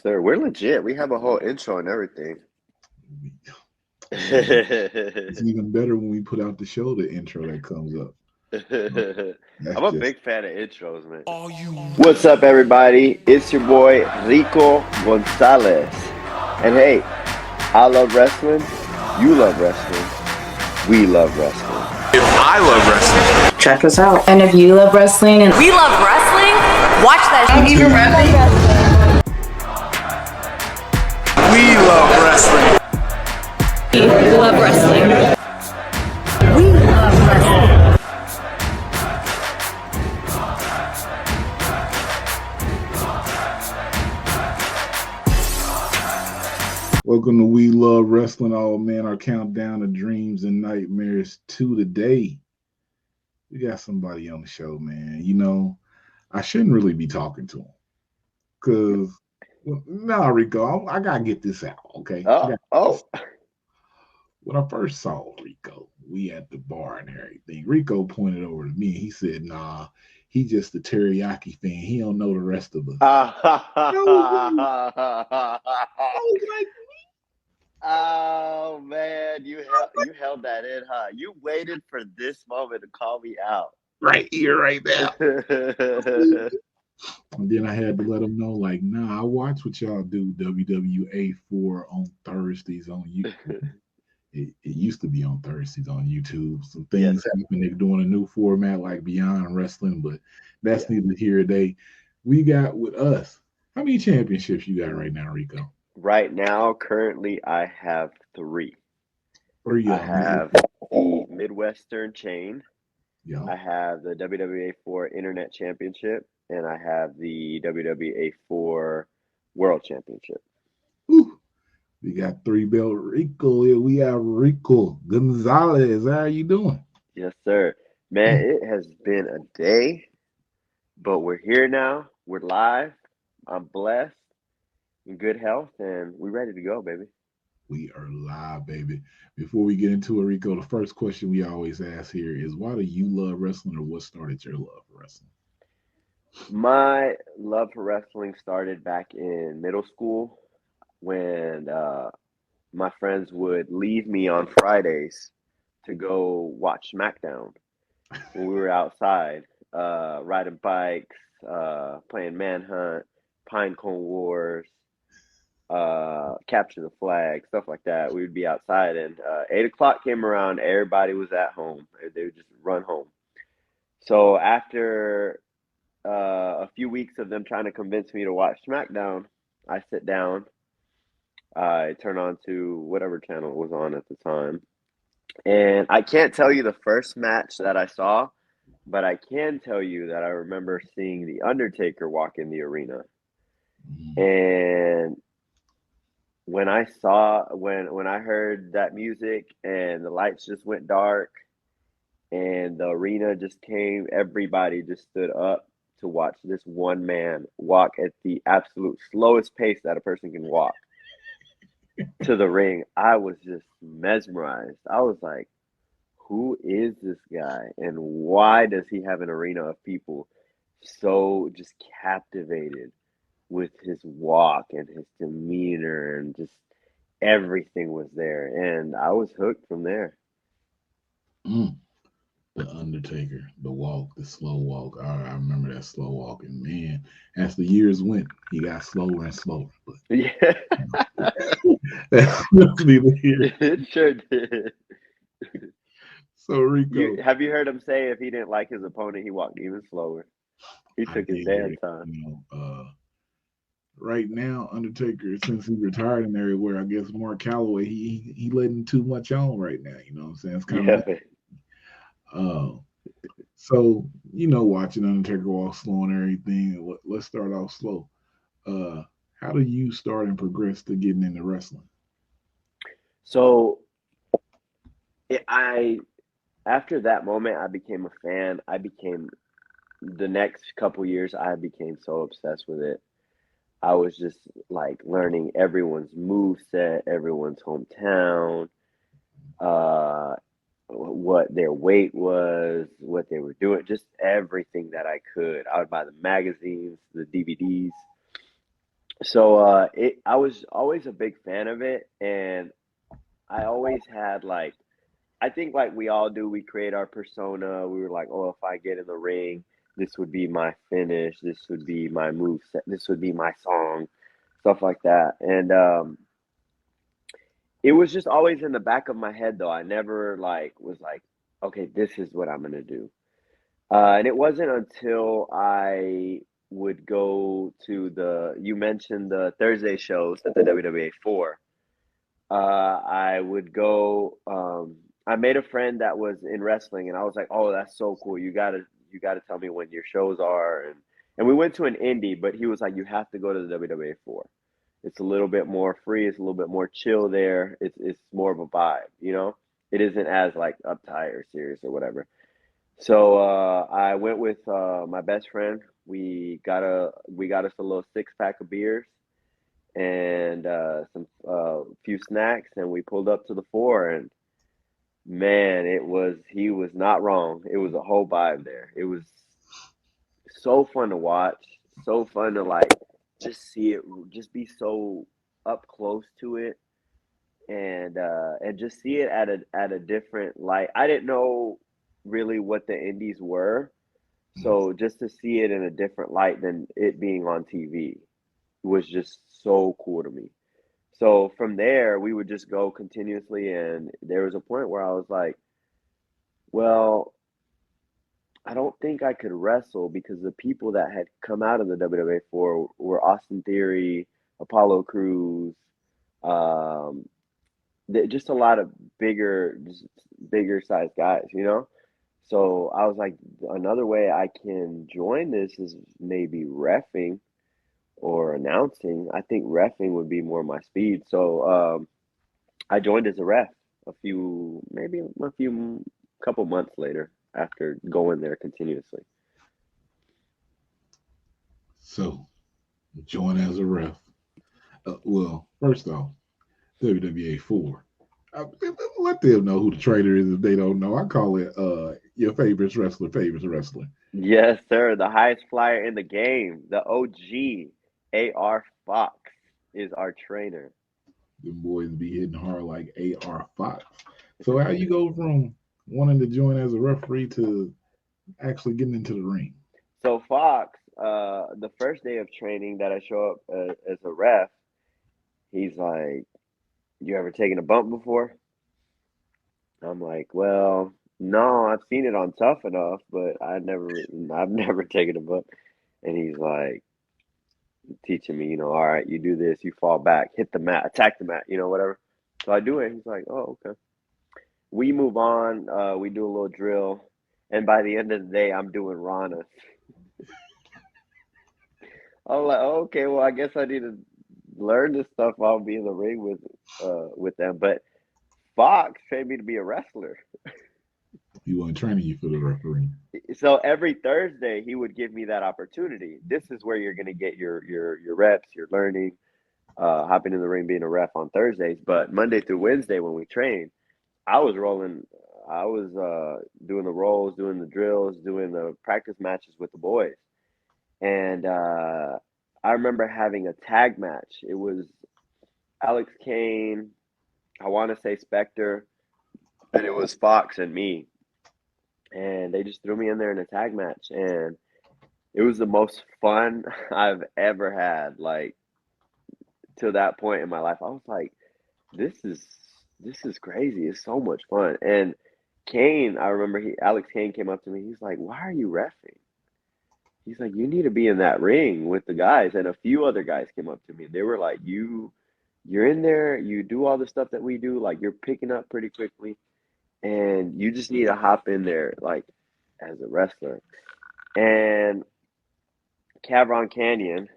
Sir, we're legit. We have a whole intro and everything. Hey, it's even better when we put out the show, the intro that comes up. So I'm that's a just big fan of intros, man. What's up, everybody? It's your boy Rico Gonzalez. And hey, I love wrestling. You love wrestling. We love wrestling. If I love wrestling, Check us out. And if you love wrestling and We love wrestling. Watch that. I'm even rapping. we love wrestling. we love wrestling. welcome to We Love Wrestling. Oh man, our countdown of dreams and nightmares to the day. We got somebody on the show, man. I shouldn't really be talking to him because, nah, Rico, I gotta get this out, okay? Oh, oh. When I first saw Rico, we at the bar and everything. Rico pointed over to me. He said, "Nah, he just a teriyaki fan. He don't know the rest of us." I was like, Oh man, you held that in, huh? You waited for this moment to call me out. right here, right now. And then I had to let him know, like, nah, I watch what y'all do WWA for on Thursdays on YouTube. It used to be on Thursdays on YouTube. Some Yes, things happen. They're doing a new format like Beyond Wrestling, but that's yeah. neither here nor there. We got with us. How many championships you got right now, Rico? Right now, currently, I have three. Or I yeah, have the Midwestern chain. yeah. I have the WWA 4 Internet Championship, and I have the WWA 4 World Championship. Whew. We got three belt Rico here. We have Rico Gonzalez. How are you doing? Yes, sir. Man, it has been a day, but we're here now. We're live. I'm blessed, in good health, and we're ready to go, baby. We are live, baby. Before we get into it, Rico, the first question we always ask here is why do you love wrestling or what started your love for wrestling? My love for wrestling started back in middle school when my friends would leave me on Fridays to go watch SmackDown when we were outside, riding bikes, playing Manhunt, Pine Cone Wars, Capture the Flag, stuff like that. We would be outside, and 8 o'clock came around. Everybody was at home. They would just run home. So after a few weeks of them trying to convince me to watch SmackDown, I sit down. I turn on to whatever channel it was on at the time, and I can't tell you the first match that I saw, but I can tell you that I remember seeing The Undertaker walk in the arena. Mm. And when I heard that music and the lights just went dark and the arena just came, everybody just stood up to watch this one man walk at the absolute slowest pace that a person can walk to the ring. I was just mesmerized. I was like, who is this guy and why does he have an arena of people so just captivated with his walk and his demeanor and just everything was there and I was hooked from there. Mm. The Undertaker, the walk, the slow walk. I remember that slow walk, and man, as the years went, he got slower and slower. But Yeah, that's neither here. it sure did. So You Rico, have you heard him say if he didn't like his opponent, he walked even slower. He I took his did hear damn it. time. Right now, Undertaker, since he retired and everywhere, I guess Mark Calloway, he letting too much on right now. You know what I'm saying? It's kind Yeah, of uh, so watching Undertaker walk slow and everything. Let's start off slow. Uh, how do you start and progress to getting into wrestling? so I after that moment, I became a fan. I became the next couple years. I became so obsessed with it. I was just like learning everyone's move set, everyone's hometown, uh, what their weight was, what they were doing, just everything that I could. I would buy the magazines, the DVDs. So I was always a big fan of it, and I always had like I think like we all do, we create our persona. We were like, oh, if I get in the ring, this would be my finish, this would be my move set, this would be my song, stuff like that. And it was just always in the back of my head though. I never like was like, okay, this is what I'm gonna do. And it wasn't until I would go to you mentioned the Thursday shows at the WWA 4. I would go. I made a friend that was in wrestling, and I was like, "Oh, that's so cool! You gotta tell me when your shows are." And we went to an indie, but he was like, "You have to go to the WWA 4. It's a little bit more free. It's a little bit more chill there. It's more of a vibe, you know. It isn't as like uptight or serious or whatever." So I went with my best friend. We got us a little 6 pack of beers and some few snacks, and we pulled up to the 4. And man, he was not wrong. It was a whole vibe there. It was so fun to watch, so fun to like just see it, just be so up close to it, and just see it at a different light. I didn't know really what the indies were, so just to see it in a different light than it being on TV was just so cool to me. So from there, we would just go continuously, and there was a point where I was like, well, I don't think I could wrestle because the people that had come out of the WWA 4 were Austin Theory, Apollo Crews, um, just a lot of just bigger sized guys, you know? So I was like, another way I can join this is maybe reffing or announcing. I think reffing would be more my speed. So I joined as a ref maybe a few couple months later after going there continuously. So join as a ref. Well, first off, WWA 4. Let them know who the trainer is if they don't know. I call it your favorite wrestler. Yes, sir. The highest flyer in the game, the OG, AR Fox is our trainer. Them boys be hitting hard like AR Fox. So how you go from wanting to join as a referee to actually getting into the ring? So Fox, the first day of training that I show up as a ref, he's like, "You ever taken a bump before?" I'm like, "Well, no, I've seen it on Tough Enough, but I've never taken a bump." And he's like teaching me, all right, you do this, you fall back, hit the mat, attack the mat, whatever. So I do it. He's like, "Oh, okay." We move on. We do a little drill, and by the end of the day, I'm doing Rana. I'm like, oh, okay, well, I guess I need to learn this stuff while I'll be in the ring with them. But Fox trained me to be a wrestler. He wasn't training you for the referee. So every Thursday he would give me that opportunity. This is where you're gonna get your reps, your learning, hopping in the ring, being a ref on Thursdays. But Monday through Wednesday when we trained, I was rolling. I was doing the rolls, doing the drills, doing the practice matches with the boys. And I remember having a tag match. It was Alex Kane, I want to say Spectre, and it was Fox and me. And they just threw me in there in a tag match, and it was the most fun I've ever had. Like to that point in my life, I was like, "This is crazy. It's so much fun." And Kane, I remember Alex Kane came up to me. He's like, "Why are you reffing?" He's like, "You need to be in that ring with the guys." And a few other guys came up to me. They were like, you're in there, you do all the stuff that we do, like you're picking up pretty quickly, and you just need to hop in there like as a wrestler. And Cavron Canyon,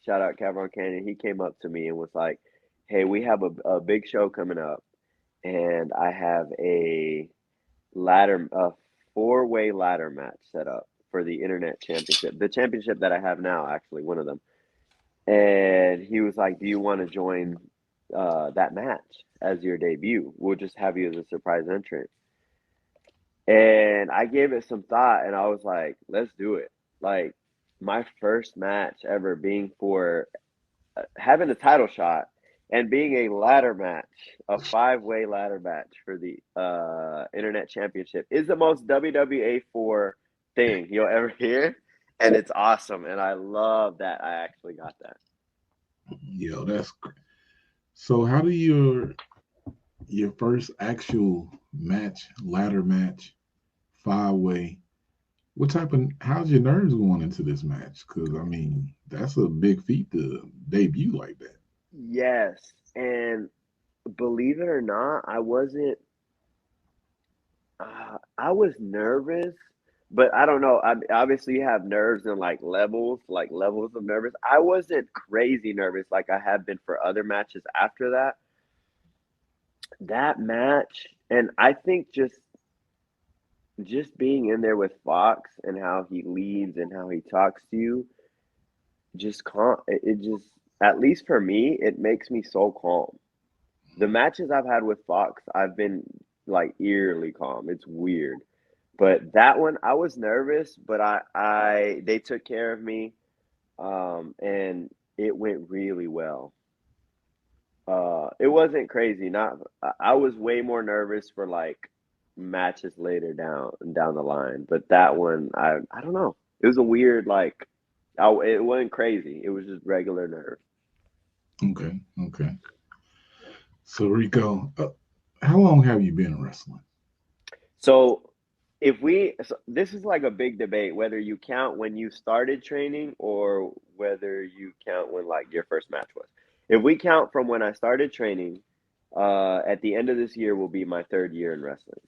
shout out Cavron Canyon, he came up to me and was like, "Hey, we have a big show coming up, and I have a 4-way ladder match set up for the internet championship. The championship that I have now, actually, one of them." And he was like, "Do you want to join that match as your debut? We'll just have you as a surprise entrant." And I gave it some thought, and I was like, "Let's do it." Like my first match ever being for having a title shot and being a ladder match, a 5-way ladder match for the Internet Championship is the most WWA 4 thing you'll ever hear. And it's awesome. And I love that I actually got that. Yo, that's so. How do your first actual match, ladder match, 5-way? How's your nerves going into this match? Because I mean, that's a big feat to debut like that. Yes. And believe it or not, I was nervous, but I don't know. Obviously, you have nerves and like levels of nervous. I wasn't crazy nervous like I have been for other matches after that. That match, and I think just being in there with Fox and how he leads and how he talks to you, just calm. It just, at least for me, it makes me so calm. The matches I've had with Fox, I've been like eerily calm. It's weird. But that one, I was nervous, but they took care of me, and it went really well. It wasn't crazy. Not, I was way more nervous for like matches later down the line, but that one, I don't know. It was a weird like, it wasn't crazy. It was just regular nerves. Okay, okay. So Rico, how long have you been wrestling? So this is like a big debate whether you count when you started training or whether you count when like your first match was. If we count from when I started training, at the end of this year will be my 3rd year in wrestling.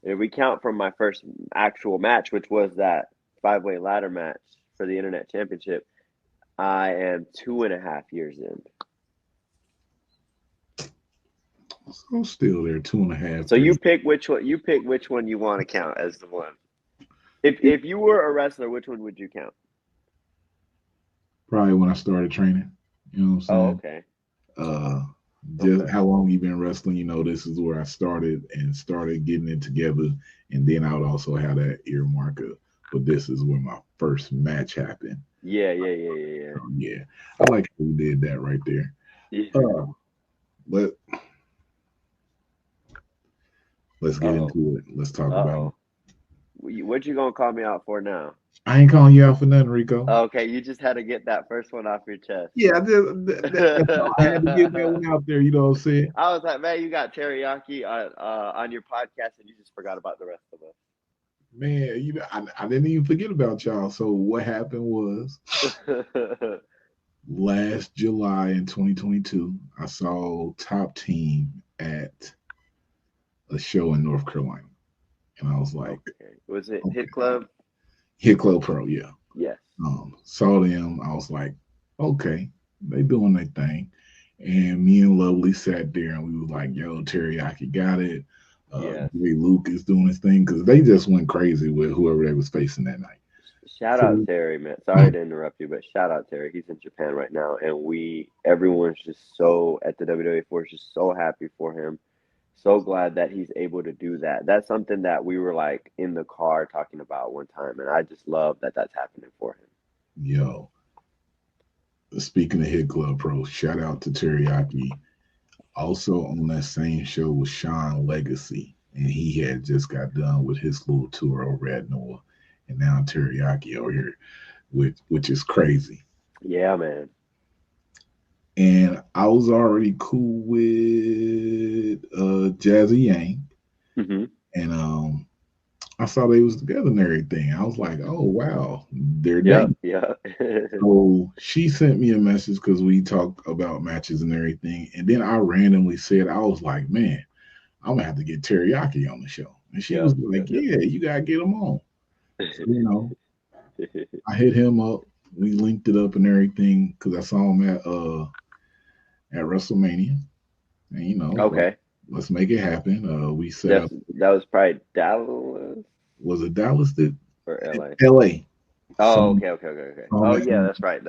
And if we count from my first actual match, which was that 5-way ladder match for the Internet Championship, I am 2.5 years in. So I'm still there, 2.5. So 3. you pick which one. You pick which one you want to count as the one. If you were a wrestler, which one would you count? Probably when I started training. You know what I'm Oh, saying? okay. Just Okay. how long you been wrestling? This is where I started getting it together, and then I would also have that earmark of, but this is where my first match happened. Yeah. So, yeah, I like how we did that right there. Yeah. But let's get Uh-oh. into it. Let's talk about it. Uh-oh. What you gonna call me out for now? I ain't calling you out for nothing, Rico. Okay, you just had to get that first one off your chest. Yeah, that's all. I had to get that one out there. You know what I'm saying? I was like, man, you got teriyaki on your podcast, and you just forgot about the rest of Man, I didn't even forget about y'all. So what happened was us. last July in 2022, I saw Top Team at a show in North Carolina, and I was like, Okay. Was it okay. Hit Club? Hit Club Pro, yeah. Yes. Saw them. I was like, okay, they doing their thing. And me and Lovely sat there and we was like, yo, Teriyaki got it. Yes. Jay Luke is doing his thing because they just went crazy with whoever they was facing that night. Shout out Terry, man. Sorry to interrupt you, but shout out Terry. He's in Japan right now, and everyone's just so at the WWE Force, just so happy for him. So glad that he's able to do that. That's something that we were like in the car talking about one time, and I just love that that's happening for him. Yo, speaking of Hit Club Pro, shout out to Teriyaki. Also on that same show was Sean Legacy, and he had just got done with his little tour over at Noah, and now Teriyaki over here, which is crazy. Yeah, man. And I was already cool with Jazzy Yang, and I saw they was together and everything. I was like, oh wow, they're dating. Yeah. So she sent me a message because we talked about matches and everything, and then I randomly said, I was like, man, I'm gonna have to get Teriyaki on the show, and she was like, yeah, you gotta get him on. So, I hit him up. We linked it up and everything because I saw him at WrestleMania, and Okay. let's make it happen. We set up. That was probably Dallas. Was it Dallas or LA? LA. Oh, okay. Oh, yeah, that's right.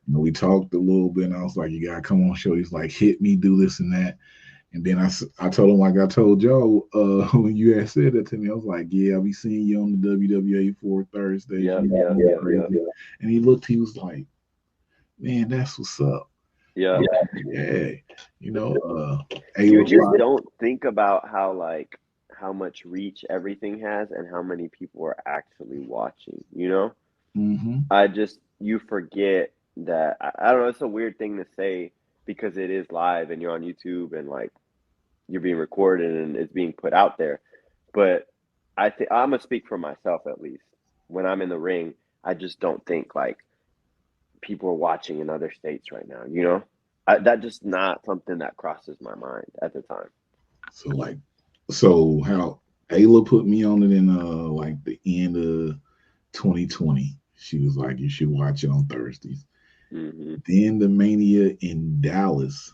We talked a little bit, and I was like, you gotta come on show. He's like, hit me, do this and that. And then I told him, like I told Joe, when you had said that to me, I was like, yeah, I'll be seeing you on the WWA 4 Thursday. Yeah. And he looked, he was like, man, that's what's up. Yeah. Yeah, you know, You Ayla just Fox. don't think about how much reach everything has and how many people are actually watching, you know? Hmm. You forget that I don't know, it's a weird thing to say because it is live and you're on YouTube and like you're being recorded and it's being put out there. But I'm gonna speak for myself at least. When I'm in the ring, I just don't think like people are watching in other states right now, you know? That just not something that crosses my mind at the time. So like, so how Ayla put me on it in like the end of 2020. She was like, you should watch it on Thursdays. Hmm. Then the Mania in Dallas.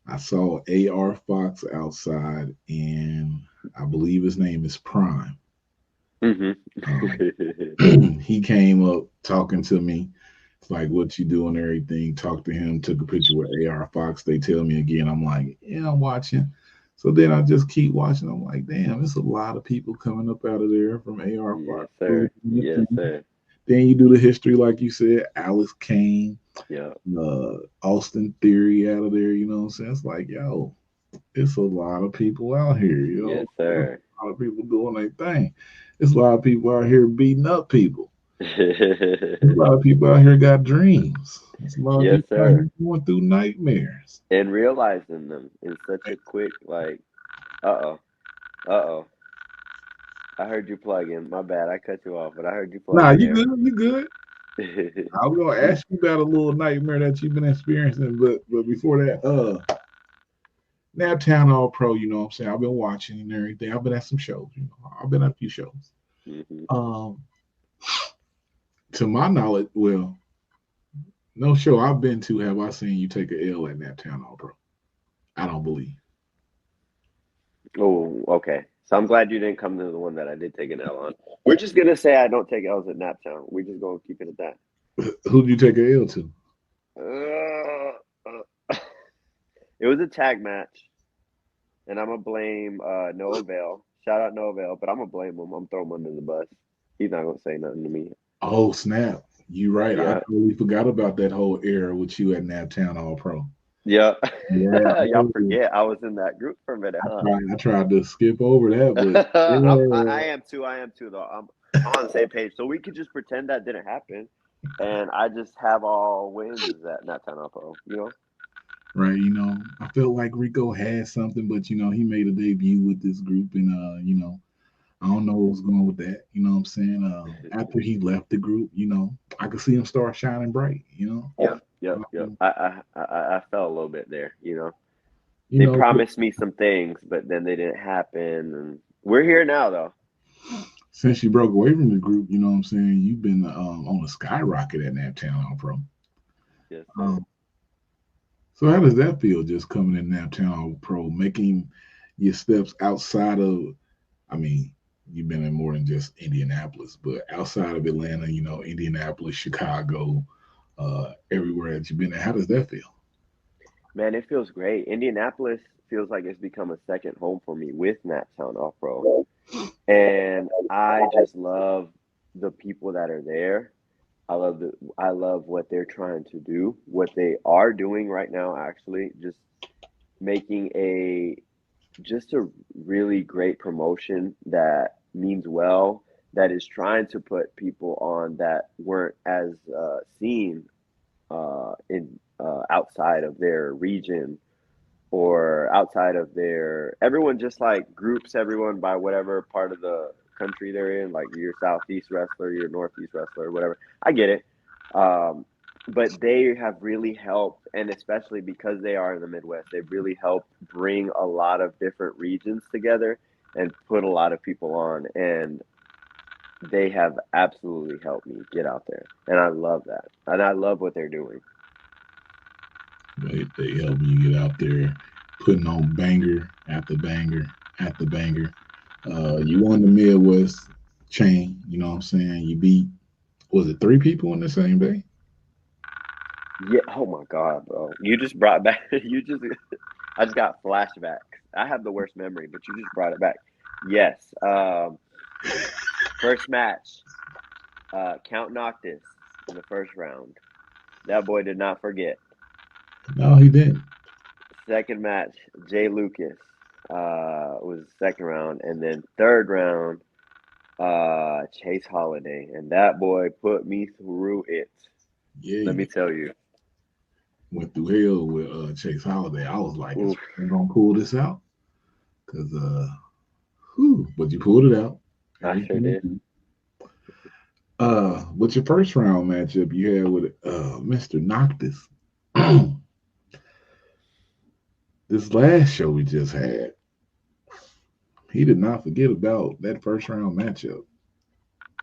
I saw AR Fox outside, and I believe his name is Prime. Hmm. Um, he came up talking to me. It's like, what you doing, everything. Talked to him, took a picture with AR Fox. They tell me again. I'm like, yeah, I'm watching. So then I just keep watching. I'm like, damn, there's a lot of people coming up out of there from AR Yes, Fox. sir. Yes, sir. Then you do the history, like you said, Alice Kane, Yeah. Austin Theory out of there. You know what I'm saying? It's like, yo, it's a lot of people out here. You know, Yes, there's sir. a lot of people doing their thing. There's a lot of people out here beating up people. There's a lot of people out here got dreams. There's a lot of Yes, people out sir. here going through nightmares. And realizing them in such a quick, like, uh-oh, uh-oh. I heard you plug in. My bad, I cut you off, but I heard you plug Nah, in you there. good? You good? I was gonna ask you about a little nightmare that you've been experiencing, but before that, Naptown All Pro, you know what I'm saying? I've been watching and everything. I've been at some shows, you know. I've been at a few shows. Hmm. Um, to my knowledge, well, no show I've been to have I seen you take a L at Naptown All Pro. I don't believe. Oh, okay. So I'm glad you didn't come to the one that I did take an L on. We're just gonna say I don't take L's at Naptown. We're just gonna keep it at that. Who'd you take a L to? It was a tag match, and I'm gonna blame Noah Vale. Shout out Noah Vale, but I'm gonna blame him. I'm throwing him under the bus. He's not gonna say nothing to me. Oh snap! You right. I Yeah, totally forgot about that whole era with you at Naptown All Pro. yeah. Yeah, Y'all forget I was in that group for a minute, huh? I tried to skip over that, but I am too. I am too, though. I'm on the same page, so we could just pretend that didn't happen, and I just have all wins at Naptown Pro. You know? right, you know, I felt like Rico had something, but you know, he made a debut with this group, and you know, I don't know what was going with that. You know what I'm saying? After he left the group, you know, I could see him start shining bright. You know, Yep, yep, yep. um, I fell a little bit there. You know, you they know, promised me some things, but then they didn't happen, and we're here now, though. since you broke away from the group, you know what I'm saying? You've been on a skyrocket at Naptown All Pro. Yes, sir. Um, so how does that feel? Just coming in Naptown All Pro, making your steps outside of, I mean, you've been in more than just Indianapolis, but outside of Atlanta, you know, Indianapolis, Chicago, everywhere that you've been at. How does that feel? Man, it feels great. Indianapolis feels like it's become a second home for me with Naptown Off Pro. And I just love the people that are there. I love what they're trying to do, what they are doing right now, actually, just making just a really great promotion that means well, that is trying to put people on that weren't as seen in outside of their region or outside of their everyone just like groups everyone by whatever part of the country they're in, like you're southeast wrestler, you're northeast wrestler, whatever. I get it. But they have really helped, and especially because they are in the Midwest, they've really helped bring a lot of different regions together and put a lot of people on, and they have absolutely helped me get out there, and I love that, and I love what they're doing. They help you get out there, putting on banger after banger after banger. You won the Midwest chain. You know what I'm saying? You beat, was it three people in the same day? Yeah. Oh my God, bro. You just brought back. You just. I just got flashbacks. I have the worst memory, but you just brought it back. Yes. First match. Count Noctis in the first round. That boy did not forget. No, he didn't. Second match, Jay Lucas was the second round, and then third round, Chase Holiday, and that boy put me through it. Yeah, Let he me tell you. went through hell with Chase Holiday. I was like, is Oof, he gonna pull this out? Because whew, but you pulled it out. I sure did. Everything. With your first round matchup you had with Mr. Noctis. This last show we just had, he did not forget about that first round matchup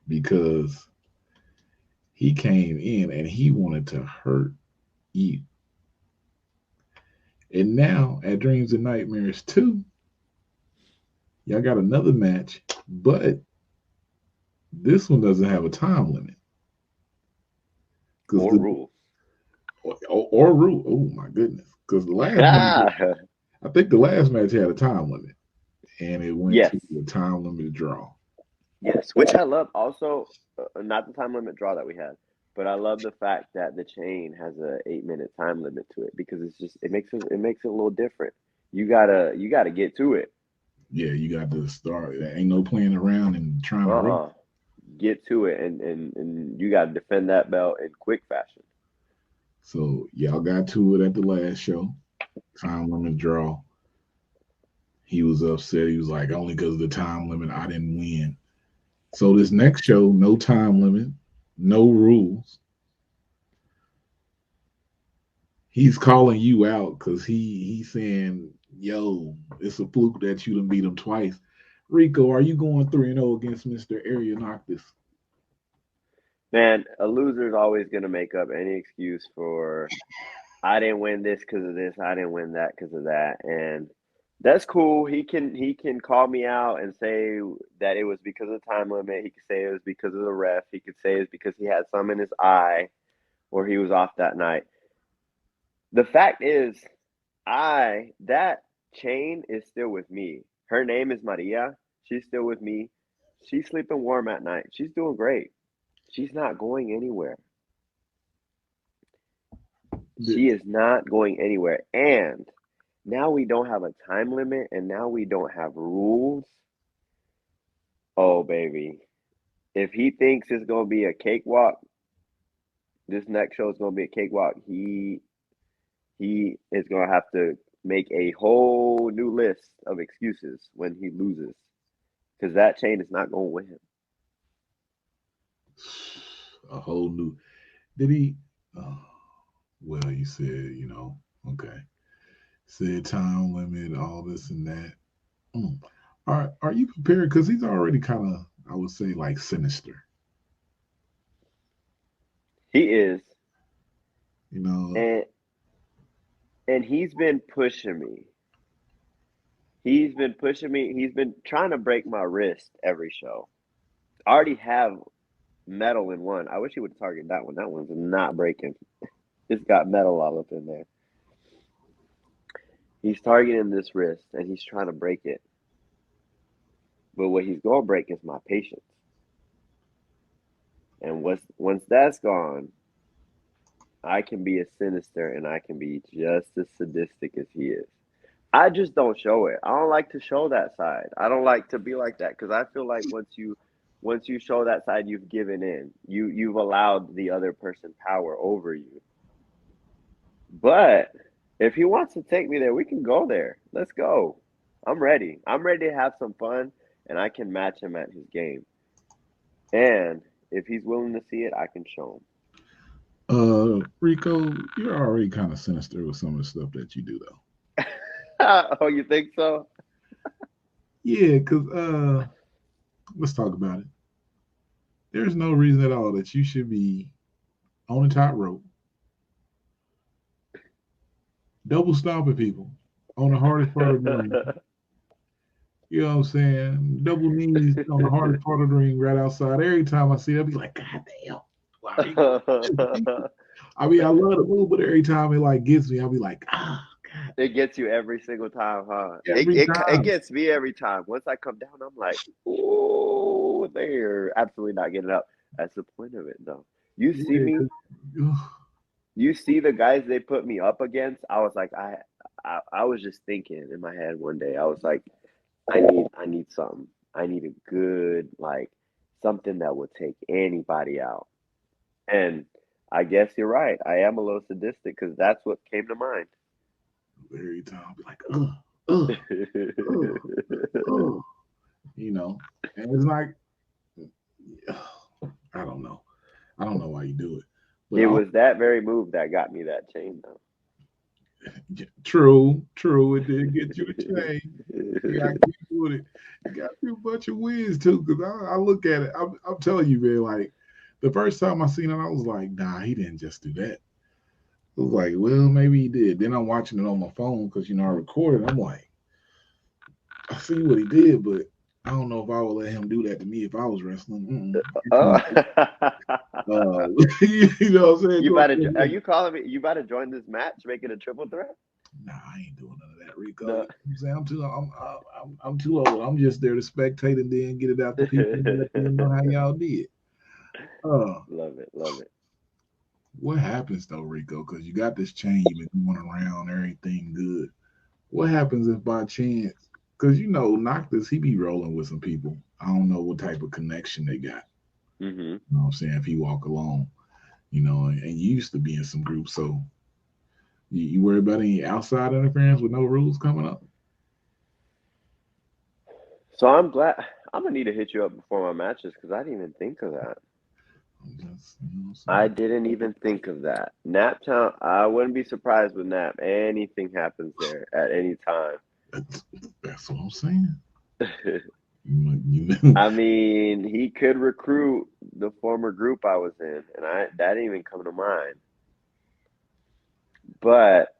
because he came in and he wanted to hurt you. And now at Dreams and Nightmares 2, y'all got another match, but this one doesn't have a time limit. Because Or rules. or rule. Oh my goodness. Because the last match, I think the last match had a time limit. And it went Yes. to a time limited draw. Yes, which I love. Also, not the time limit draw that we had, but I love the fact that the chain has a 8 minute time limit to it because it makes it a little different. You gotta get to it. Yeah, you got to start. There ain't no playing around and trying to race. Get to it, and you gotta defend that belt in quick fashion. So y'all got to it at the last show. Time limit draw. He was upset. He was like, only because of the time limit, I didn't win. So this next show, no time limit, no rules. He's calling you out because he's saying, yo, it's a fluke that you done beat him twice. Rico, are you going 3-0 against Mr. Area Noctis? Man, a loser is always gonna make up any excuse for I didn't win this because of this, I didn't win that because of that, and that's cool. He can call me out and say that it was because of the time limit. He could say it was because of the ref. He could say it's because he had some in his eye or he was off that night. The fact is, that chain is still with me. Her name is Maria. She's still with me. She's sleeping warm at night. She's doing great. She's not going anywhere. She is not going anywhere. And now we don't have a time limit and now we don't have rules. Oh, baby. If he thinks it's going to be a cakewalk, this next show is going to be a cakewalk. He is going to have to make a whole new list of excuses when he loses because that chain is not going with him. A whole new. Did he? Well, he said, okay. Said time limit, all this and that. Are you prepared? Because he's already kind of, I would say, like sinister. He is. And And he's been pushing me. He's been pushing me. He's been trying to break my wrist every show. I already have metal in one. I wish he would target that one. That one's not breaking. It's got metal all up in there. He's targeting this wrist and he's trying to break it. But what he's going to break is my patience. And once that's gone, I can be as sinister and I can be just as sadistic as he is. I just don't show it. I don't like to show that side. I don't like to be like that because I feel like once you show that side, you've given in. You've allowed the other person power over you. But if he wants to take me there, we can go there. Let's go. I'm ready. I'm ready to have some fun, and I can match him at his game. And if he's willing to see it, I can show him. Rico, you're already kind of sinister with some of the stuff that you do, though. Oh, you think so? Yeah, because let's talk about it. There's no reason at all that you should be on the top rope, double stomping people on the hardest part of the ring. You know what I'm saying? Double knees on the hardest part of the ring right outside. Every time I see it, I'll be like, God damn. I mean, I love the move, but every time it like gets me, I'll be like, God. It gets you every single time, huh? Every time. It gets me every time. Once I come down, I'm like, ooh, they're absolutely not getting up. That's the point of it, though. You see me You see the guys they put me up against. I was like, I was just thinking in my head one day. I was like, I need something. I need a good like something that would take anybody out. And I guess you're right. I am a little sadistic because that's what came to mind. Every time I'll be like, uh, uh. You know, and it's like, I don't know. I don't know why you do it. But It was that very move that got me that chain, though. True. It did get you a chain. You got to keep doing it. You got you a bunch of wins too, because I look at it. I'm telling you, man. Like the first time I seen it, I was like, nah, he didn't just do that. I was like, well, maybe he did. Then I'm watching it on my phone because I recorded. I'm like, I see what he did, but I don't know if I would let him do that to me if I was wrestling. Oh. You know what I'm saying? You about to? Are you calling me? You about to join this match? Make it a triple threat? Nah, I ain't doing none of that, Rico. No. I'm saying I'm too old. I'm just there to spectate and then get it out to people and let them know how y'all did. Love it. What happens though, Rico? Because you got this chain, you've been going around, everything good. What happens if by chance? Because Noctis, he be rolling with some people. I don't know what type of connection they got. Mm-hmm. You know what I'm saying? If he walk alone, and you used to be in some groups, so you worry about any outside interference with no rules coming up? So I'm glad. I'm gonna need to hit you up before my matches because I didn't even think of that. I didn't even think of that. Naptown, I wouldn't be surprised with Nap. Anything happens there at any time. That's what I'm saying. I mean, he could recruit the former group I was in, and that didn't even come to mind. But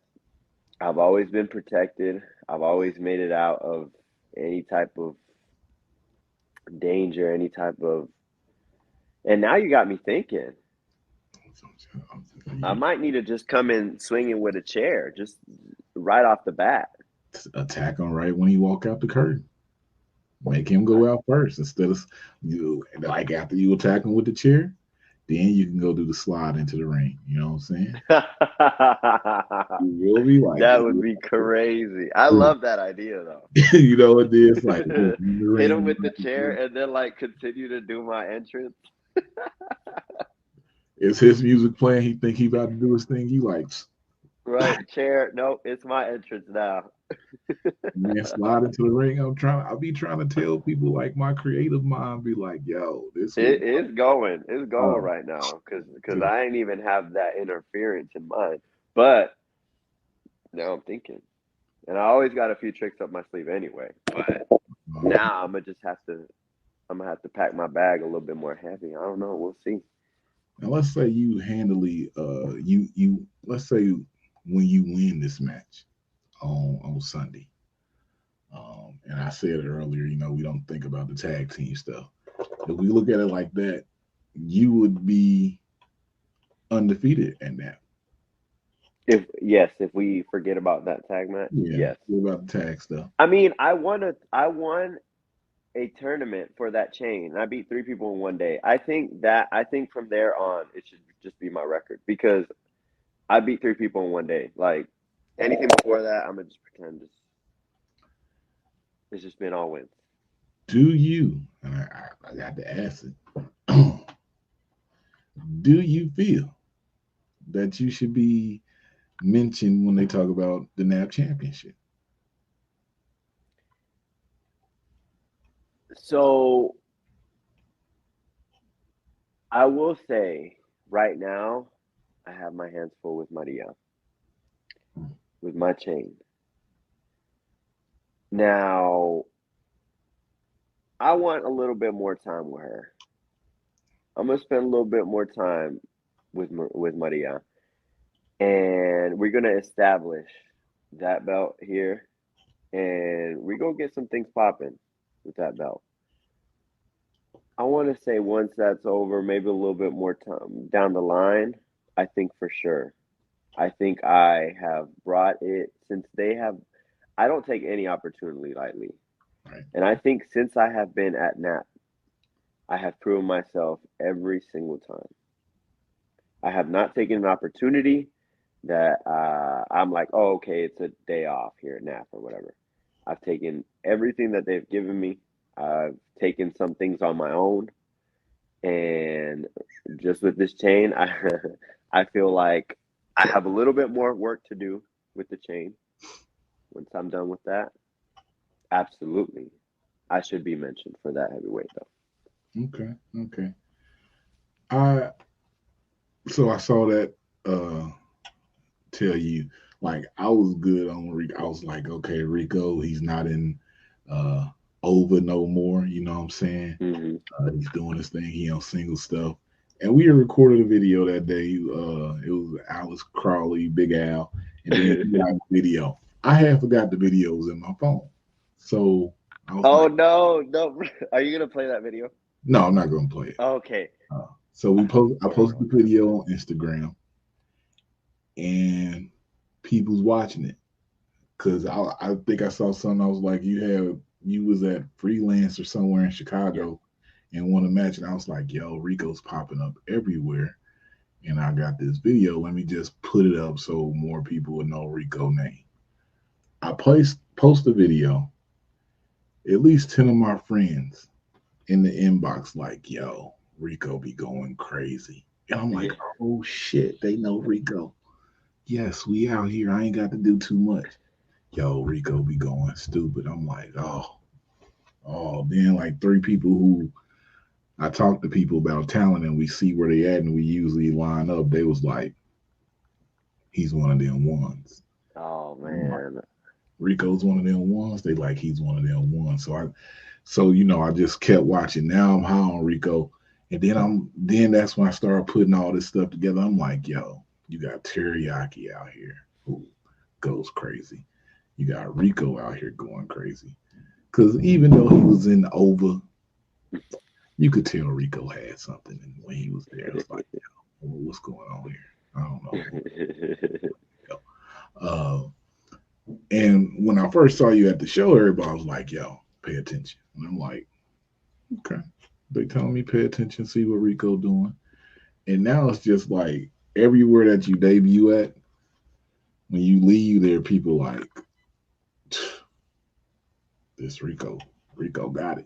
I've always been protected. I've always made it out of any type of danger, any type of. And now you got me thinking. I might need to just come in swinging with a chair, just right off the bat. Attack him right when he walk out the curtain. Make him go out first instead of you. Like after you attack him with the chair, then you can go do the slide into the ring. You know what I'm saying? You will be like that would be crazy. I love that idea though. You know what it is? Like hit him with the chair and then like continue to do my entrance. Is his music playing? He think he about to do his thing. You like right chair? Nope, it's my entrance now. Man, slide into the ring. I'll be trying to tell people like my creative mind be like, yo, this it's going right now because I ain't even have that interference in mind. But now I'm thinking, and I always got a few tricks up my sleeve anyway. But now I'm gonna have to pack my bag a little bit more heavy. I don't know. We'll see. Now let's say you handily let's say when you win this match on Sunday. And I said it earlier, we don't think about the tag team stuff. If we look at it like that, you would be undefeated in that. If we forget about that tag match, yes. What about the tag stuff? I mean, I won a tournament for that chain. I beat 3 people in one day. I think from there on it should just be my record because I beat 3 people in one day. Like anything before that, I'm gonna just pretend it's just been all wins. Do you? And I got to ask it. Do you feel that you should be mentioned when they talk about the NAP championship? So I will say right now, I have my hands full with Maria, with my chain. Now, I want a little bit more time with her. I'm gonna spend a little bit more time with Maria, and we're gonna establish that belt here, and we're gonna get some things popping with that belt. I want to say once that's over, maybe a little bit more time down the line, I think for sure. I think I have brought it since they have. I don't take any opportunity lightly. Right. And I think since I have been at NAP, I have proven myself every single time. I have not taken an opportunity that I'm like, oh, okay, it's a day off here, nap or whatever. I've taken everything that they've given me. I've taken some things on my own, and just with this chain, I I feel like I have a little bit more work to do with the chain. Once I'm done with that, absolutely, I should be mentioned for that heavyweight Okay, okay. I so I saw that tell you like I was good on Rico. I was like, okay, Rico, he's not in uh over no more. You know what I'm saying? though. He's doing his thing. He on single stuff. And we had recorded a video that day. It was Alice Crawley, Big Al, and then he got a video. I had forgot the video was in my phone, so I was Oh like, no, no! Are you gonna play that video? no, I'm not gonna play it. Okay. So I I swear posted on the video on Instagram, and people's watching it because I think I saw something. I was like, you was at freelance or somewhere in Yeah. Chicago and won a match, and I was like, yo, Rico's popping up everywhere, and I got this video. Let me just put it up so more people would know Rico name. I post the video. At least 10 of my friends in the inbox like, yo, Rico be going crazy. And I'm like, Yeah. oh shit, they know Rico. Yes, we out here. I ain't got to do too much. Yo, Rico be going stupid. I'm like, oh. Then like three people who I talk to people about talent and we see where they at and we usually line up. They was like, he's one of them ones. Oh I'm like, man. Rico's one of them ones. They like he's one of them ones. So I just kept watching. Now I'm high on Rico, and then that's when I started putting all this stuff together. I'm like, yo, you got Teriyaki out here who goes crazy. You got Rico out here going crazy. Because even though he was in over, you could tell Rico had something. And when he was there, it was like, yo, what's going on here? I don't know. Uh, and when I first saw you at the show, everybody was like, yo, pay attention. And I'm like, okay. They telling me pay attention, see what Rico doing. And now it's just like everywhere that you debut at, when you leave there, people like, this Rico got it.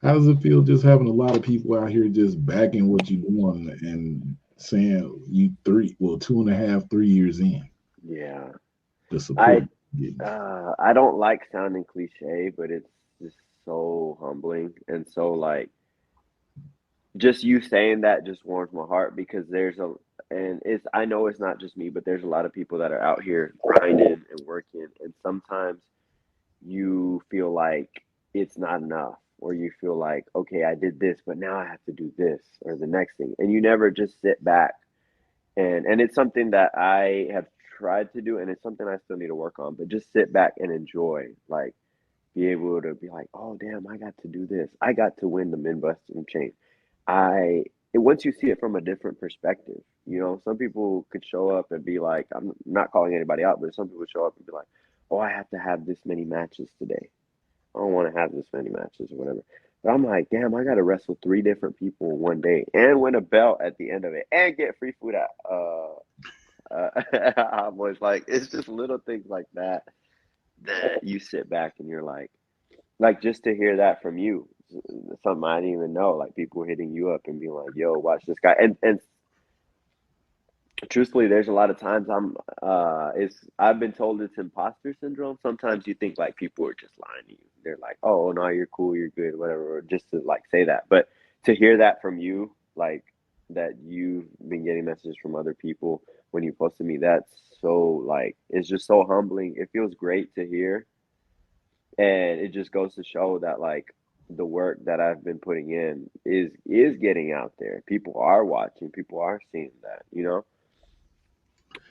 How does it feel just having a lot of people out here just backing what you're doing and saying you 2.5, 3 years in, Yeah. the support I you're getting? I don't like sounding cliche, but it's just so humbling and so like just you saying that just warms my heart because and it's I know it's not just me, but there's a lot of people that are out here grinding and working, and sometimes you feel like it's not enough, or you feel like, okay, I did this, but now I have to do this or the next thing, and you never just sit back and it's something that I have tried to do, and it's something I still need to work on, but just sit back and enjoy, like be able to be like, oh damn, I got to do this. I got to win the Midwestern chain. Once you see it from a different perspective, some people could show up and be like, I'm not calling anybody out, but some people show up and be like, oh, I have to have this many matches today. I don't want to have this many matches or whatever. But I'm like, damn, I got to wrestle three different people in one day and win a belt at the end of it and get free food at. I was like, it's just little things like that that you sit back and you're like just to hear that from you, something I didn't even know. Like people hitting you up and being like, "Yo, watch this guy." And truthfully, there's a lot of times I've been told it's imposter syndrome. Sometimes you think like people are just lying to you. They're like, "Oh no, you're cool, you're good, whatever," or just to like say that. But to hear that from you, like that you've been getting messages from other people when you posted me, that's so like it's just so humbling. It feels great to hear, and it just goes to show that like the work that I've been putting in is getting out there. People are watching, people are seeing that.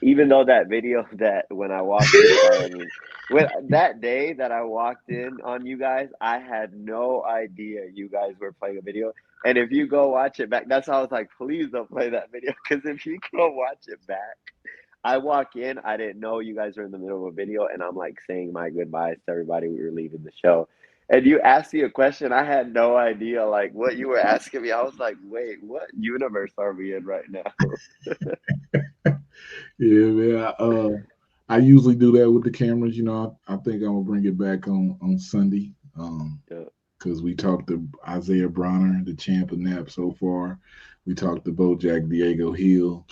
Even though that video that when I walked in, sorry, I mean, when that day that I walked in on you guys, I had no idea you guys were playing a video. And if you go watch it back, that's how I was like, please don't play that video. Because if you go watch it back, I walk in, I didn't know you guys were in the middle of a video, and I'm like saying my goodbyes to everybody. We were leaving the show. And you asked me a question. I had no idea like what you were asking me. I was like, wait, what universe are we in right now? Yeah, man. I usually do that with the cameras. I think I'm gonna bring it back on Sunday. Yeah, Because we talked to Isaiah Bronner, the champ of NAP so far. We talked to Bojack Diego Hill.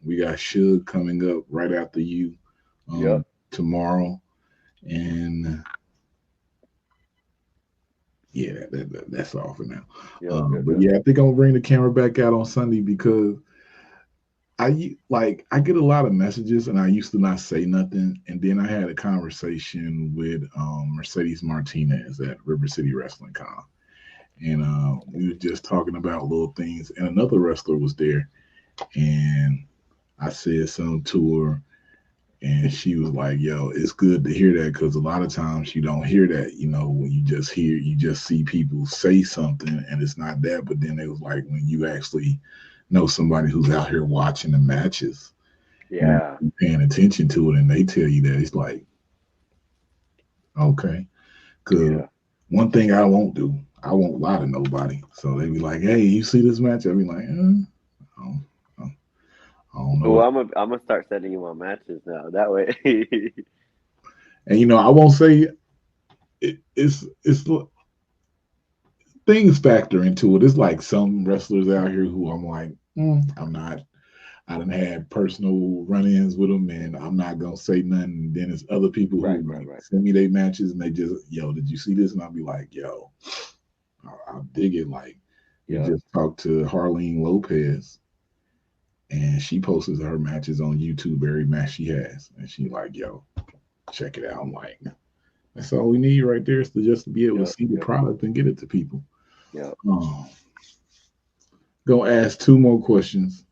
We got Suge coming up right after you yep, tomorrow, and yeah, that's all for now. yep, yep, But yep. yeah, I think I'm gonna bring the camera back out on Sunday because I get a lot of messages, and I used to not say nothing, and then I had a conversation with Mercedes Martinez at River City Wrestling Con, and we were just talking about little things, and another wrestler was there, and I said something to her, and she was like, "Yo, it's good to hear that because a lot of times you don't hear that. When you just see people say something, and it's not that. But then it was like when you actually know somebody who's out here watching the matches and Yeah, paying attention to it, and they tell you that it's like, okay, because yeah. one thing I won't do, I won't lie to nobody. So they be like, "Hey, you see this match?" I be like, I don't, I don't know Well, what. I'm gonna start sending you my matches now. That way, And I won't say it's things factor into it. It's like some wrestlers out here who I'm like, I'm not. I done had personal run-ins with them, and I'm not gonna say nothing. And then there's other people right, who right, like right. send me their matches, and they just, "Yo, did you see this?" And I'll be like, "Yo, I dig it." Like we Yep, just talked to Harleen Lopez, and she posts her matches on YouTube, every match she has, and she like, "Yo, check it out." I'm like, that's all we need right there is to just be able to yep, see the yep, product and get it to people. yep. Um, Gonna ask two more questions.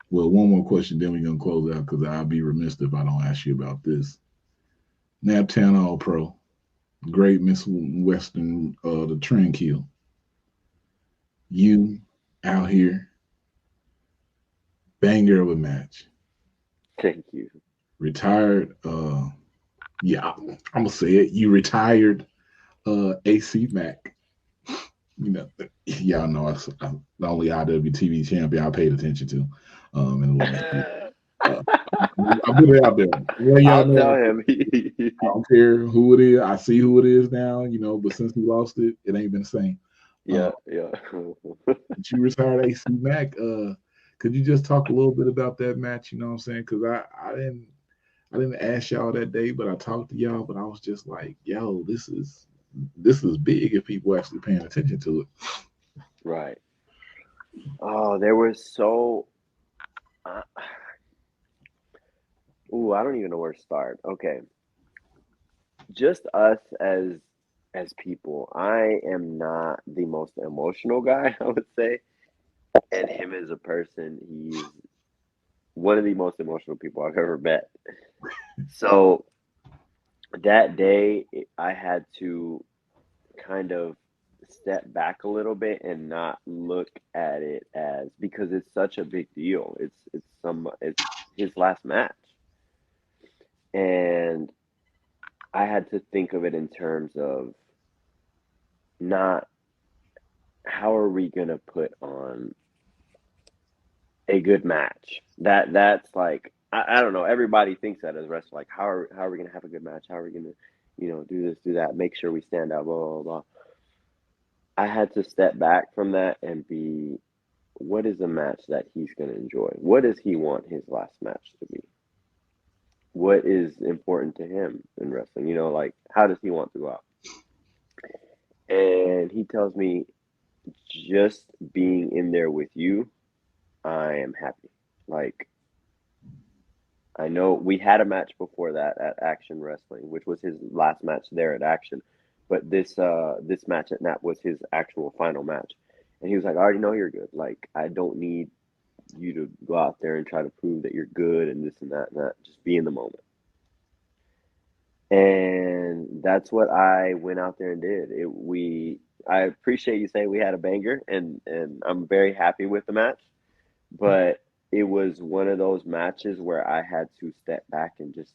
Well, one more question, then we're gonna close out because I'll be remiss if I don't ask you about this. Naptown All Pro, great Miss Western, the Tranquil. You out here, banger of a match. Thank you. Retired. Yeah, I'm gonna say it. You retired. AC Mac. You know, y'all know I'm the only IWTV champion I paid attention to. In the last year. Uh, I put it out there. Well, y'all I'll know tell him. I don't care who it is. I see who it is now, but since he lost it, it ain't been the same. Yeah, yeah. But you retired AC Mac. Could you just talk a little bit about that match? You know what I'm saying? Because I didn't ask y'all that day, but I talked to y'all. But I was just like, yo, this is big if people actually paying attention to it. Right. Oh, there was so. Uh, ooh, I don't even know where to start. Okay, just us as people. I am not the most emotional guy, I would say, and him as a person, he's one of the most emotional people I've ever met. So that day, I had to kind of step back a little bit and not look at it as because it's such a big deal. It's his last match, and I had to think of it in terms of not how are we gonna put on a good match. That's like I don't know. Everybody thinks that as wrestling. Like how are we gonna have a good match? How are we gonna do this, do that, make sure we stand out, blah blah blah. I had to step back from that and be what is a match that he's gonna enjoy? What does he want his last match to be? What is important to him in wrestling? Like how does he want to go out? And he tells me just being in there with you, I am happy. Like I know we had a match before that at Action Wrestling, which was his last match there at Action, but this match at Nap was his actual final match. And he was like, I already know you're good. Like I don't need you to go out there and try to prove that you're good and this and that and that. Just be in the moment. And that's what I went out there and did. I appreciate you saying we had a banger, and I'm very happy with the match. But it was one of those matches where I had to step back and just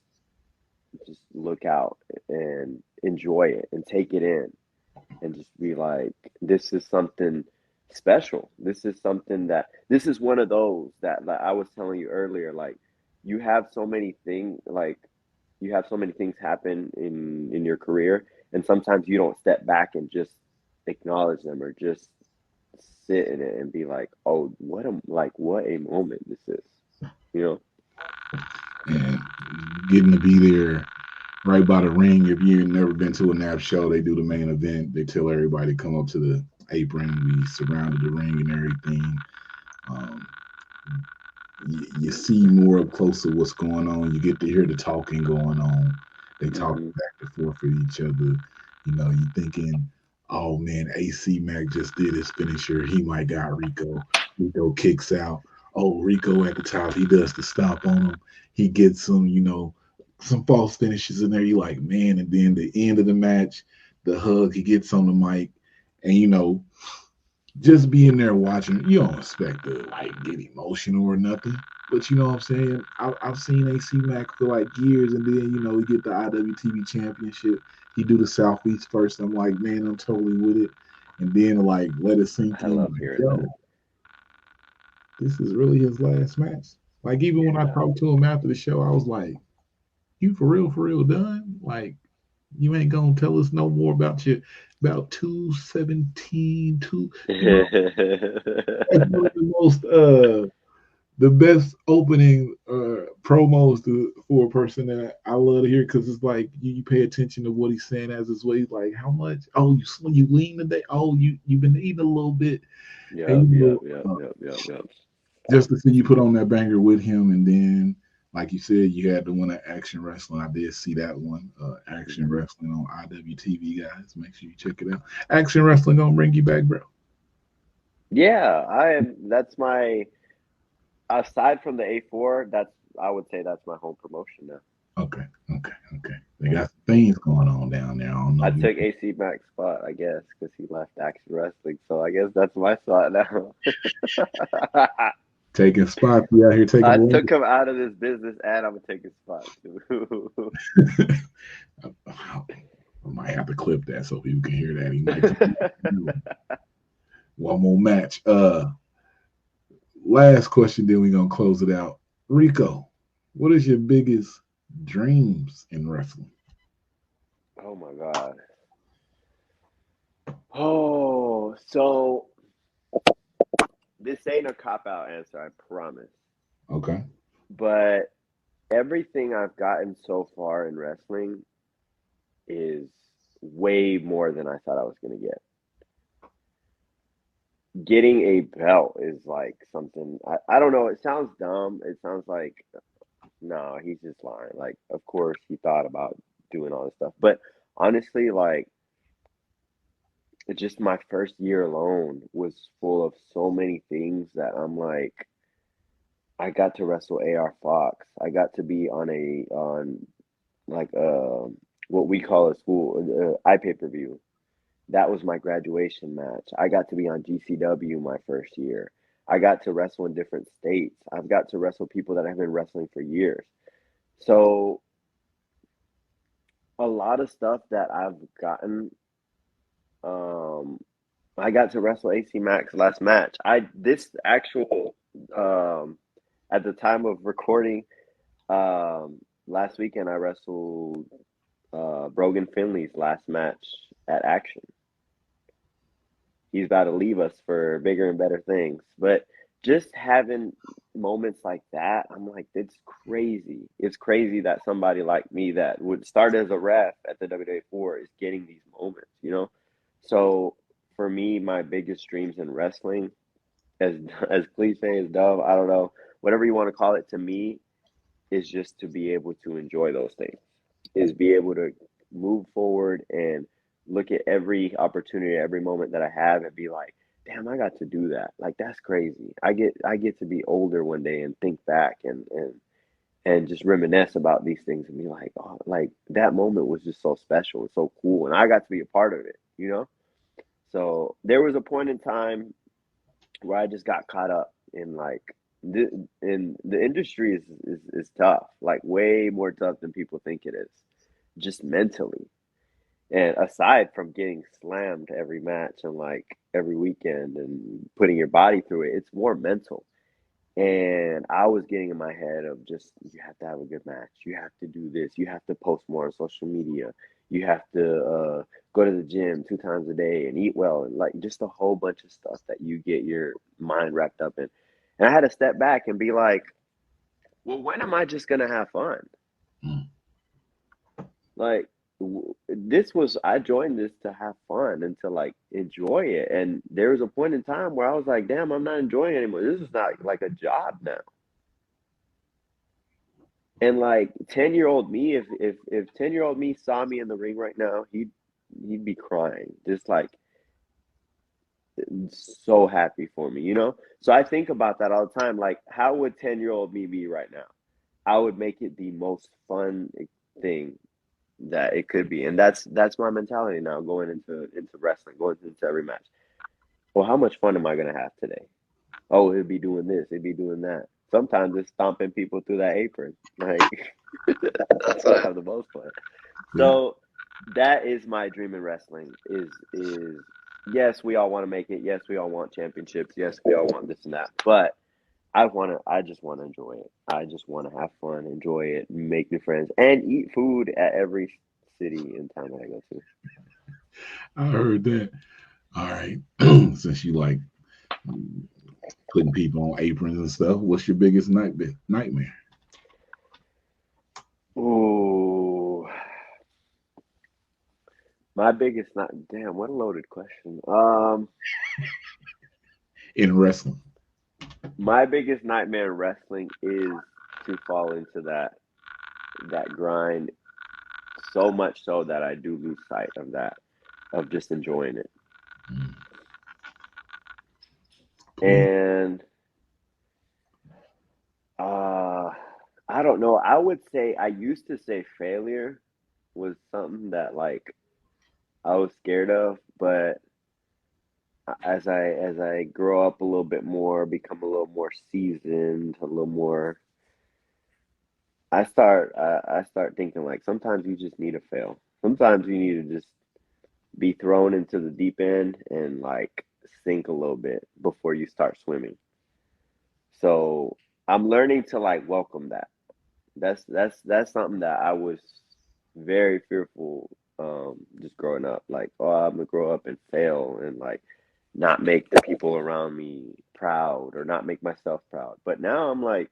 just look out and enjoy it and take it in and just be like, this is something special. This is one of those that, like I was telling you earlier, like you have so many things, like you have so many things happen in your career, and sometimes you don't step back and just acknowledge them or just sit in it and be like, oh, what a moment this is, you know? And getting to be there right by the ring. If you've never been to a nap show, they do the main event. They tell everybody to come up to the apron. We surrounded the ring and everything. Um, you see more up close of what's going on. You get to hear the talking going on. They talk Hmm. back and forth with each other. You know, you thinking, oh man, AC Mac just did his finisher. He might got Rico. Rico kicks out. Oh, Rico at the top. He does the stomp on him. He gets some, some false finishes in there. You like, man, and then the end of the match, the hug, he gets on the mic, and just being there watching, you don't expect to like get emotional or nothing. But you know what I'm saying? I've seen AC Mac for like years, and then he get the IWTV championship. He do the Southeast first. I'm like, man, I'm totally with it. And then like let it sink I in, love like, hearing that. yo, this is really his last match. Like even when I Yeah. talked to him after the show, I was like, you for real done? Like you ain't gonna tell us no more about 217, that's one of the most the best opening promos for a person that I love to hear because it's like you pay attention to what he's saying as his way. Like how much? Oh, you lean today. Oh, you've been eating a little bit, and Yep, yep, yep, yep, yep, yep. just to see you put on that banger with him, and then like you said, you had the one at Action Wrestling. I did see that one, Action Hmm. Wrestling on IWTV. Guys, make sure you check it out. Action Wrestling gonna bring you back, bro. Yeah, I am. That's my aside from the A4. I would say that's my home promotion now. Okay. They Yeah, got some things going on down there. I don't know I if you took AC Mac's spot, I guess, because he left Action Wrestling. So I guess that's my spot now. taking spots. You out here taking I away. took him out of this business, and I'm gonna take his spot too. I might have to clip that so people can hear that. He might take one more match. Last question, then we're gonna close it out. Rico, what is your biggest dreams in wrestling? Oh my God. Oh, so this ain't a cop out answer, I promise. Okay. But everything I've gotten so far in wrestling is way more than I thought I was gonna get. Getting a belt is like something I don't know. It sounds dumb. It sounds like no, he's just lying. Like, of course he thought about doing all this stuff, but honestly, like, just my first year alone was full of so many things that I'm like, I got to wrestle AR Fox. I got to be on like what we call a school iPay-per-view. That was my graduation match. I got to be on GCW my first year. I got to wrestle in different states. I've got to wrestle people that have been wrestling for years. So a lot of stuff that I've gotten, um, I got to wrestle AC Max last match. I this actual at the time of recording, last weekend I wrestled Brogan Finley's last match at Action. He's about to leave us for bigger and better things. But just having moments like that, I'm like, it's crazy. It's crazy that somebody like me that would start as a ref at the WWA4 is getting these moments, you know? So for me, my biggest dreams in wrestling, as as cliche as dumb, I don't know, whatever you want to call it, to me, is just to be able to enjoy those things, is be able to move forward and look at every opportunity, every moment that I have and be like, damn, I got to do that. Like that's crazy. I get to be older one day and think back and just reminisce about these things and be like, oh, like that moment was just so special and so cool. And I got to be a part of it, you know? So there was a point in time where I just got caught up in like the industry is tough, like way more tough than people think it is, just mentally. And aside from getting slammed every match and like every weekend and putting your body through it, it's more mental. And I was getting in my head of just, you have to have a good match. You have to do this. You have to post more on social media. You have to go to the gym 2 times a day and eat well, and like just a whole bunch of stuff that you get your mind wrapped up in. And I had to step back and be like, well, when am I just gonna have fun? Mm. Like I joined this to have fun and to like enjoy it. And there was a point in time where I was like, damn, I'm not enjoying it anymore. This is not like a job now. And like 10-year-old me, if 10-year-old me saw me in the ring right now, he'd be crying, just like so happy for me, you know? So I think about that all the time. Like, how would 10-year-old me be right now? I would make it the most fun thing that it could be. And that's my mentality now going into wrestling, going into every match. Well, how much fun am I gonna have today? Oh, it'd be doing this, it'd be doing that. Sometimes it's stomping people through that apron. Like that's what I have the most fun. So that is my dream in wrestling is yes, we all want to make it. Yes, we all want championships. Yes, we all want this and that. But I just wanna enjoy it. I just wanna have fun, enjoy it, make new friends, and eat food at every city and town that I go to. I heard that. All right. Since you like putting people on aprons and stuff, what's your biggest nightmare? Ooh, my biggest not damn, what a loaded question. In wrestling. My biggest nightmare in wrestling is to fall into that grind so much so that I do lose sight of that, of just enjoying it. Mm. And uh I don't know. I would say I used to say failure was something that like I was scared of, but as I grow up a little bit more, become a little more seasoned, a little more, I start thinking like sometimes you just need to fail. Sometimes you need to just be thrown into the deep end and like sink a little bit before you start swimming. So I'm learning to like welcome that. That's something that I was very fearful just growing up. Like, oh, I'm gonna grow up and fail and like not make the people around me proud or not make myself proud. But now I'm like,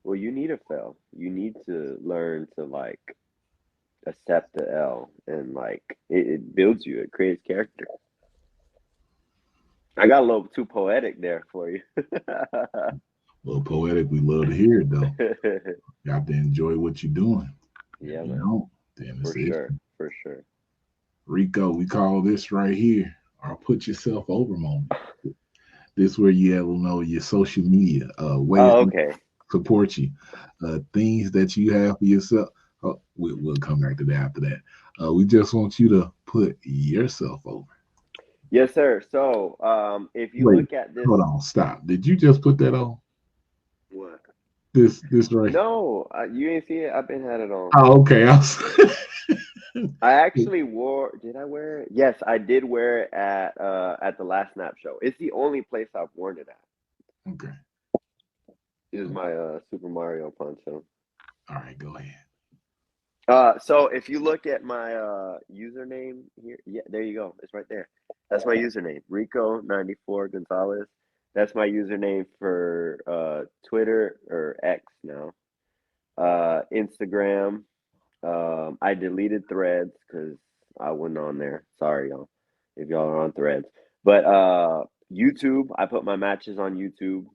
well, you need to fail. You need to learn to like accept the L and like it builds you. It creates character. I got a little too poetic there for you. Well, poetic, we love to hear it though. You have to enjoy what you're doing. Yeah, You man. know, then For it's it. sure. For sure. Rico, we call this right here our put yourself over moment. This where you will know your social media, ways Oh, to okay. support you, things that you have for yourself. Oh, we'll come back to that after that. We just want you to put yourself over. Yes, sir. So, if you Wait, look at this, hold on, stop. Did you just put that on? what? This right? No, you ain't see it. I've been had it on. Oh, okay. I actually wore. Did I wear it? Yes, I did wear it at the last Snap show. It's the only place I've worn it at. Okay. Is my Super Mario poncho. All right, go ahead. So if you look at my username here, yeah, there you go. It's right there. That's my username, Rico94 Gonzalez. That's my username for Twitter or X now. Instagram. I deleted Threads because I wasn't on there. Sorry, y'all, if y'all are on Threads. But YouTube, I put my matches on YouTube,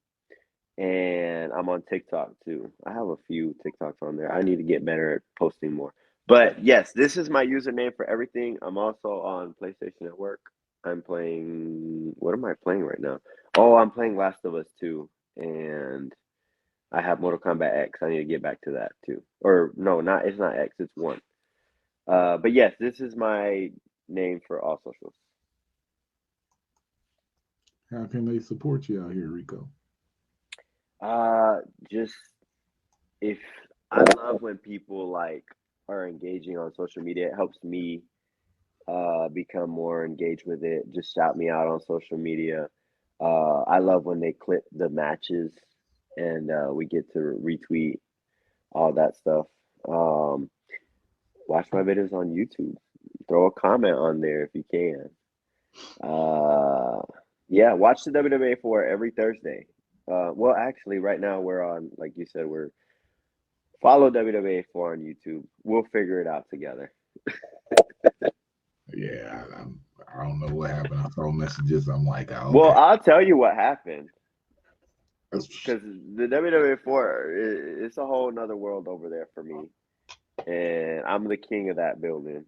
and I'm on TikTok too. I have a few TikToks on there. I need to get better at posting more. But yes, this is my username for everything. I'm also on PlayStation at work. I'm playing. What am I playing right now? Oh, I'm playing Last of Us 2, and I have Mortal Kombat X. I need to get back to that too. Or no, not it's not X. It's one. But yes, this is my name for all socials. How can they support you out here, Rico? Uh, just if I love when people like are engaging on social media. It helps me become more engaged with it. Just shout me out on social media. I love when they clip the matches and we get to retweet all that stuff. Um, watch my videos on YouTube. Throw a comment on there if you can. Uh, yeah, watch the WWE 4 every Thursday. Well, actually, right now we're on, like you said, we're follow WWE 4 on YouTube. We'll figure it out together. Yeah, I don't know what happened. I saw messages. I'm like, oh, Well, okay. I'll tell you what happened That's, because the WWE 4, it's a whole nother world over there for me, and I'm the king of that building.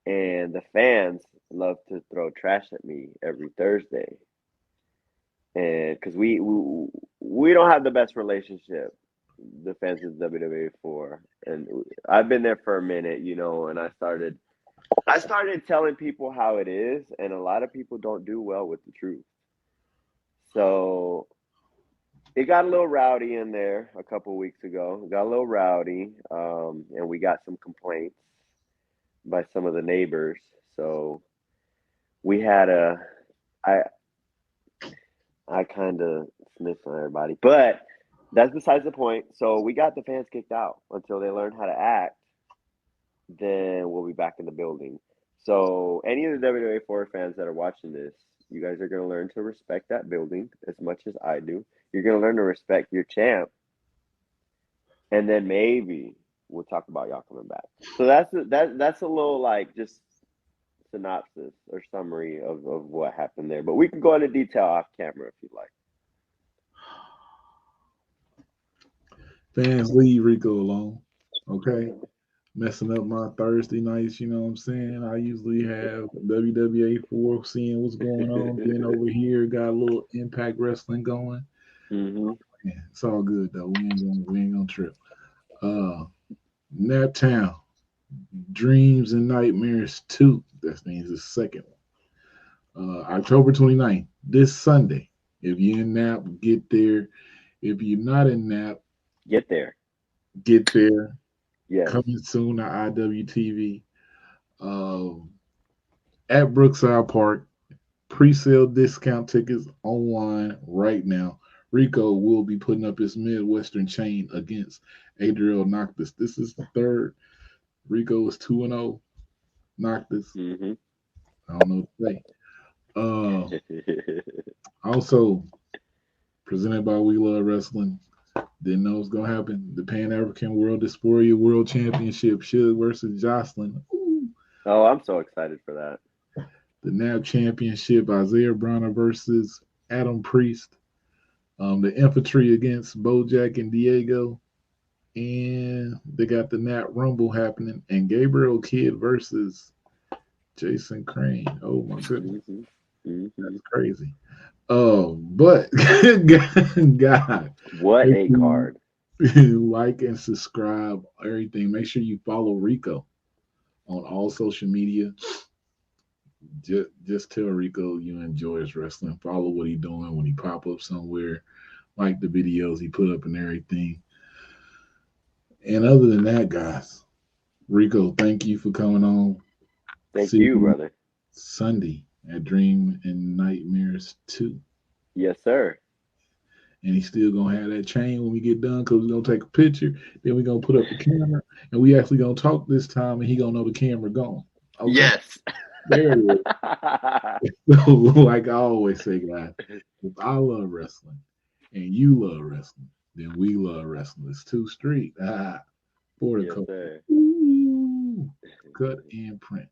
And the fans love to throw trash at me every Thursday, and because we don't have the best relationship, the fans of WWE 4, and I've been there for a minute, and I started telling people how it is, and a lot of people don't do well with the truth. So it got a little rowdy in there a couple weeks ago. It got a little rowdy, and we got some complaints by some of the neighbors. So we had I I kind of snitched on everybody, but that's besides the point. So we got the fans kicked out until they learn how to act. Then we'll be back in the building. So any of the WWE 4 fans that are watching this, you guys are going to learn to respect that building as much as I do. You're going to learn to respect your champ, and then maybe we'll talk about y'all coming back. So that's a little like just synopsis or summary of what happened there. But we can go into detail off camera if you'd like. fans, leave Rico alone. Okay. Messing up my Thursday nights, you know what I'm saying? I usually have WWA 4 seeing what's going on. Then over here, got a little Impact Wrestling going. Mm-hmm. Yeah, it's all good though. We ain't gonna trip. Uh Naptown, Dreams and Nightmares 2. That means the second one. October 29th, this Sunday. If you're in Nap, get there. If you're not in Nap, Get there. get there. Yes. Coming soon to IWTV. Um, at Brookside Park. Pre-sale discount tickets online right now. Rico will be putting up his Midwestern chain against Adriel Noctis. This is the third. Rico is 2-0. Noctis, Mm-hmm. I don't know what to say. Also, presented by We Love Wrestling. Didn't know it was going to happen. The Pan African World Dysphoria World Championship, Suge versus Jocelyn. Ooh. Oh, I'm so excited for that. The NAB Championship, Isaiah Bronner versus Adam Priest. The Infantry against Bojack and Diego. And they got the Nat Rumble happening. And Gabriel Kidd versus Jason Crane. Oh, my goodness. Mm-hmm. Mm-hmm. That's crazy. But God, What a card. like and subscribe, everything. Make sure you follow Rico on all social media. Just tell Rico you enjoy his wrestling. Follow what he's doing when he pop up somewhere. Like the videos he put up and everything. And other than that, guys, Rico, thank you for coming on. Thank See you, brother. Sunday at Dream and Nightmares 2. Yes, sir. And he's still gonna have that chain when we get done because we're gonna take a picture. Then we're gonna put up the camera and we actually gonna talk this time and he gonna know the camera gone. Okay? Yes. There it is. So, like I always say, guys, if I love wrestling and you love wrestling, then we love wrestling. It's 2 Street. For the Yes, culture. sir. Ooh, cut and print.